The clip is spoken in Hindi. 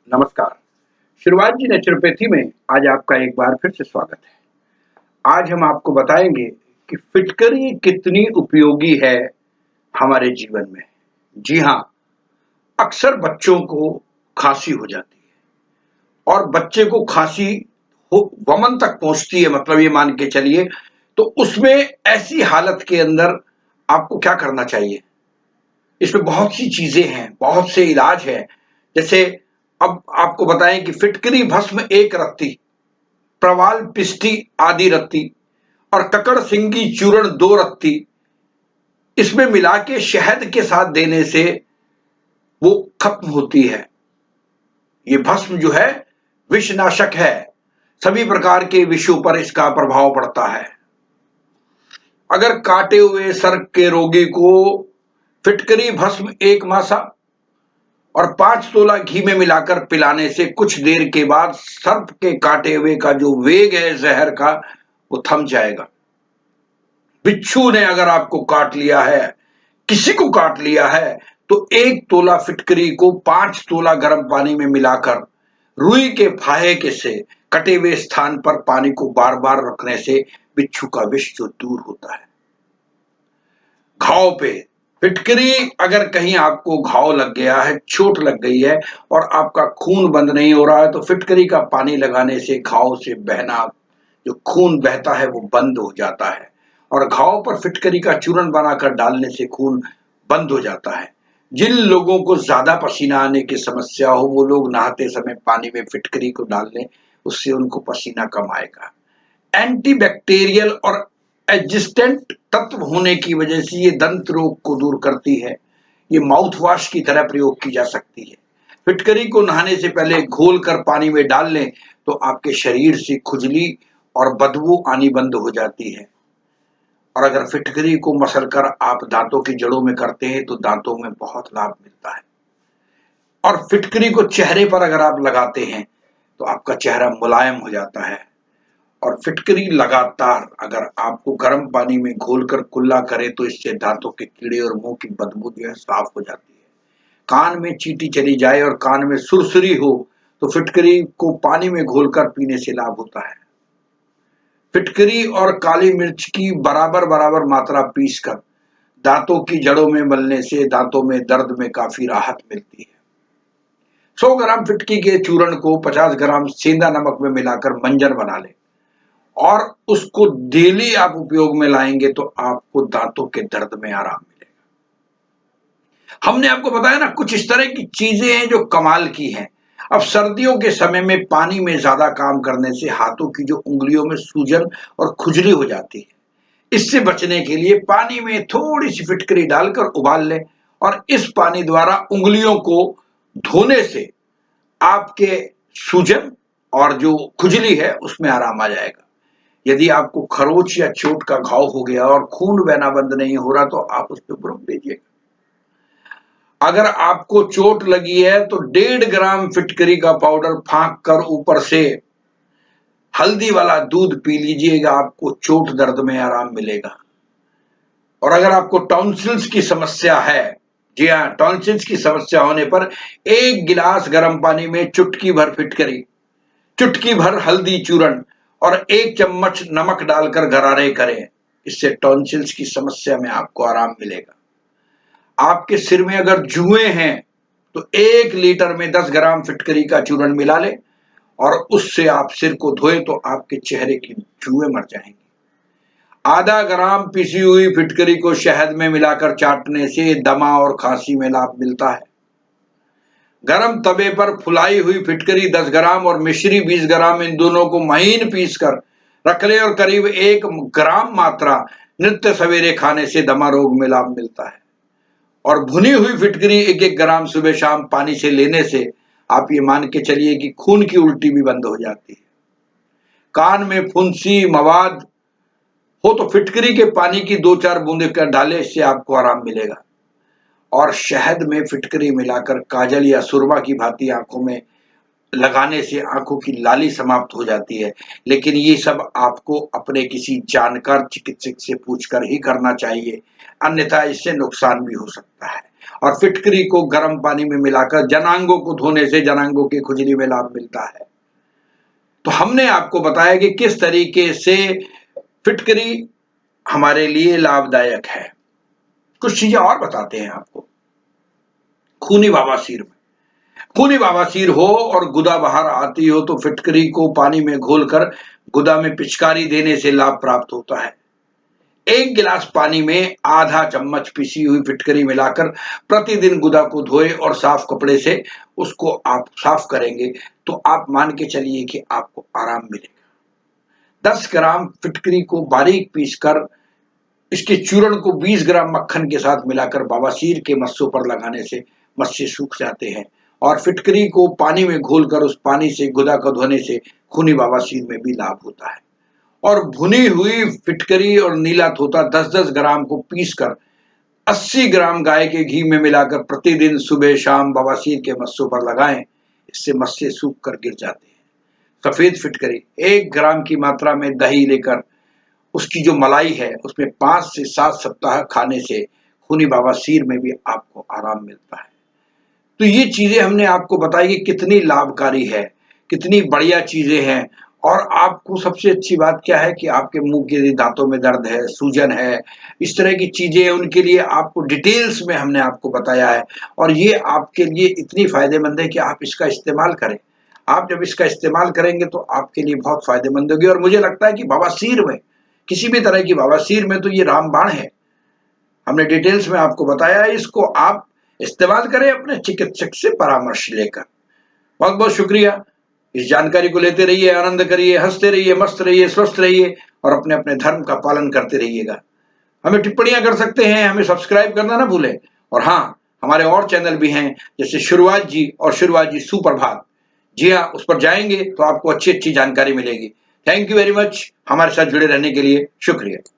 नमस्कार। श्रीवास जी नेचुरोपैथी में आज आपका एक बार फिर से स्वागत है। आज हम आपको बताएंगे कि फिटकरी कितनी उपयोगी है हमारे जीवन में। जी हाँ, अक्सर बच्चों को खांसी हो जाती है और बच्चे को खांसी वमन तक पहुंचती है, मतलब ये मान के चलिए। तो उसमें ऐसी हालत के अंदर आपको क्या करना चाहिए? इसमें बहुत सी चीजें हैं, बहुत से इलाज हैं। जैसे अब आपको बताएं कि फिटकरी भस्म एक रत्ती, प्रवाल पिष्टी आदि रत्ती और ककड़ सिंगी चूर्ण 2 रत्ती, इसमें मिला के शहद के साथ देने से वो खत्म होती है। ये भस्म जो है विषनाशक है, सभी प्रकार के विषों पर इसका प्रभाव पड़ता है। अगर काटे हुए सर्प के रोगी को फिटकरी भस्म 1 मासा और 5 तोला घी में मिलाकर पिलाने से कुछ देर के बाद सर्प के काटे हुए का जो वेग है जहर का, वो थम जाएगा। बिच्छू ने अगर आपको काट लिया है, किसी को काट लिया है, तो 1 तोला फिटकरी को 5 तोला गर्म पानी में मिलाकर रुई के फाहे के से कटे हुए स्थान पर पानी को बार बार रखने से बिच्छू का विष जो दूर होता है। घाव पे फिटकरी, अगर कहीं आपको घाव लग गया है, चोट लग गई है और आपका खून बंद नहीं हो रहा है, तो फिटकरी का पानी लगाने से घाव से बहना, जो खून बहता है वो बंद हो जाता है और घाव पर फिटकरी का चूर्ण बनाकर डालने से खून बंद हो जाता है। जिन लोगों को ज्यादा पसीना आने की समस्या हो, वो लोग नहाते समय पानी में फिटकरी को डाल लें, उससे उनको पसीना कम आएगा। एंटीबैक्टीरियल और एडजिस्टेंट तत्व होने की वजह से ये दंत रोग को दूर करती है। ये माउथ वॉश की तरह प्रयोग की जा सकती है। फिटकरी को नहाने से पहले घोल कर पानी में डाल लें तो आपके शरीर से खुजली और बदबू आनी बंद हो जाती है। और अगर फिटकरी को मसलकर आप दांतों की जड़ों में करते हैं तो दांतों में बहुत लाभ मिलता है। और फिटकरी को चेहरे पर अगर आप लगाते हैं तो आपका चेहरा मुलायम हो जाता है। और फिटकरी लगातार अगर आपको गर्म पानी में घोलकर कुल्ला करें तो इससे दांतों के कीड़े और मुंह की बदबू जो है साफ हो जाती है। कान में चींटी चली जाए और कान में सुरसुरी हो तो फिटकरी को पानी में घोलकर पीने से लाभ होता है। फिटकरी और काली मिर्च की बराबर बराबर मात्रा पीसकर दांतों की जड़ों में मलने से दांतों में दर्द में काफी राहत मिलती है। 100 ग्राम फिटकी के चूर्ण को 50 ग्राम सेंधा नमक में मिलाकर मंजन बना लें और उसको डेली आप उपयोग में लाएंगे तो आपको दांतों के दर्द में आराम मिलेगा। हमने आपको बताया ना, कुछ इस तरह की चीजें हैं जो कमाल की हैं। अब सर्दियों के समय में पानी में ज्यादा काम करने से हाथों की जो उंगलियों में सूजन और खुजली हो जाती है। इससे बचने के लिए पानी में थोड़ी सी फिटकरी डालकर उबाल लें और इस पानी द्वारा उंगलियों को धोने से आपके सूजन और जो खुजली है उसमें आराम आ जाएगा। यदि आपको खरोच या चोट का घाव हो गया और खून बहना बंद नहीं हो रहा तो आप उस पर ब्रुक दीजिएगा। अगर आपको चोट लगी है तो 1.5 ग्राम फिटकरी का पाउडर फांक कर ऊपर से हल्दी वाला दूध पी लीजिएगा, आपको चोट दर्द में आराम मिलेगा। और अगर आपको टॉन्सिल्स की समस्या है, जी हाँ, टॉन्सिल्स की समस्या होने पर 1 गिलास गर्म पानी में चुटकी भर फिटकरी, चुटकी भर हल्दी चूर्ण और 1 चम्मच नमक डालकर गरारे करें। इससे टॉन्सिल्स की समस्या में आपको आराम मिलेगा। आपके सिर में अगर जुएं हैं तो 1 लीटर में 10 ग्राम फिटकरी का चूर्ण मिला लें और उससे आप सिर को धोएं तो आपके चेहरे की जुएं मर जाएंगी। आधा ग्राम पिसी हुई फिटकरी को शहद में मिलाकर चाटने से दमा और खांसी में लाभ मिलता है। गरम तवे पर फुलाई हुई फिटकरी 10 ग्राम और मिश्री 20 ग्राम, इन दोनों को महीन पीसकर रख लें और करीब 1 ग्राम मात्रा नित्य सवेरे खाने से दमा रोग में लाभ मिलता है। और भुनी हुई फिटकरी 1-1 ग्राम सुबह शाम पानी से लेने से आप ये मान के चलिए कि खून की उल्टी भी बंद हो जाती है। कान में फुंसी मवाद हो तो फिटकरी के पानी की 2-4 बूंदे कर डालें, इससे आपको आराम मिलेगा। और शहद में फिटकरी मिलाकर काजल या सुरमा की भांति आंखों में लगाने से आंखों की लाली समाप्त हो जाती है। लेकिन ये सब आपको अपने किसी जानकार चिकित्सक से पूछकर ही करना चाहिए, अन्यथा इससे नुकसान भी हो सकता है। और फिटकरी को गर्म पानी में मिलाकर जनांगों को धोने से जनांगों की खुजली में लाभ मिलता है। तो हमने आपको बताया कि किस तरीके से फिटकरी हमारे लिए लाभदायक है। कुछ चीजें और बताते हैं आपको। खूनी बवासीर में, खूनी बवासीर हो और गुदा बाहर आती हो तो फिटकरी को पानी में घोलकर गुदा में पिचकारी देने से लाभ प्राप्त होता है। 1 गिलास पानी में आधा चम्मच पिसी हुई फिटकरी मिलाकर प्रतिदिन गुदा को धोए और साफ कपड़े से उसको आप साफ करेंगे तो आप मान के चलिए कि आपको आराम मिलेगा। 10 ग्राम फिटकरी को बारीक पीसकर इसके चूर्ण को 20 ग्राम मक्खन के साथ मिलाकर बवासीर के मस्सों पर लगाने से मस्से सूख जाते हैं और फिटकरी को पानी में घोलकर उस पानी से गुदा को धोने से खूनी बवासीर में भी लाभ होता है। और भुनी हुई फिटकरी और नीला तोता 10-10 ग्राम को पीसकर 80 ग्राम गाय के घी में मिलाकर प्रतिदिन सुबह शाम बवासीर के मस्सों पर लगाएं, इससे मस्से सूख कर गिर जाते हैं। सफेद फिटकरी 1 ग्राम की मात्रा में दही लेकर उसकी जो मलाई है उसमें 5 से 7 सप्ताह खाने से खूनी बवासीर में भी आपको आराम मिलता है। तो ये चीजें हमने आपको बताई कि कितनी लाभकारी है, कितनी बढ़िया चीजें हैं। और आपको सबसे अच्छी बात क्या है कि आपके मुंह के दांतों में दर्द है, सूजन है, इस तरह की चीजें उनके लिए आपको डिटेल्स में हमने आपको बताया है और ये आपके लिए इतनी फायदेमंद है कि आप इसका इस्तेमाल करें। आप जब इसका इस्तेमाल करेंगे तो आपके लिए बहुत फायदेमंद होगी। और मुझे लगता है कि बवासीर में, किसी भी तरह की बवासीर में तो ये रामबाण है। हमने डिटेल्स में आपको बताया है, इसको आप इस्तेमाल करें अपने चिकित्सक से परामर्श लेकर। बहुत बहुत शुक्रिया। इस जानकारी को लेते रहिए, आनंद करिए, हंसते रहिए, मस्त रहिए, स्वस्थ रहिए और अपने अपने धर्म का पालन करते रहिएगा। हमें टिप्पणियां कर सकते हैं, हमें सब्सक्राइब करना ना भूलें। और हाँ, हमारे और चैनल भी हैं जैसे शुरुआत जी और शुरुआत जी सुप्रभात। जी हाँ, उस पर जाएंगे तो आपको अच्छी अच्छी जानकारी मिलेगी। थैंक यू वेरी मच हमारे साथ जुड़े रहने के लिए। शुक्रिया।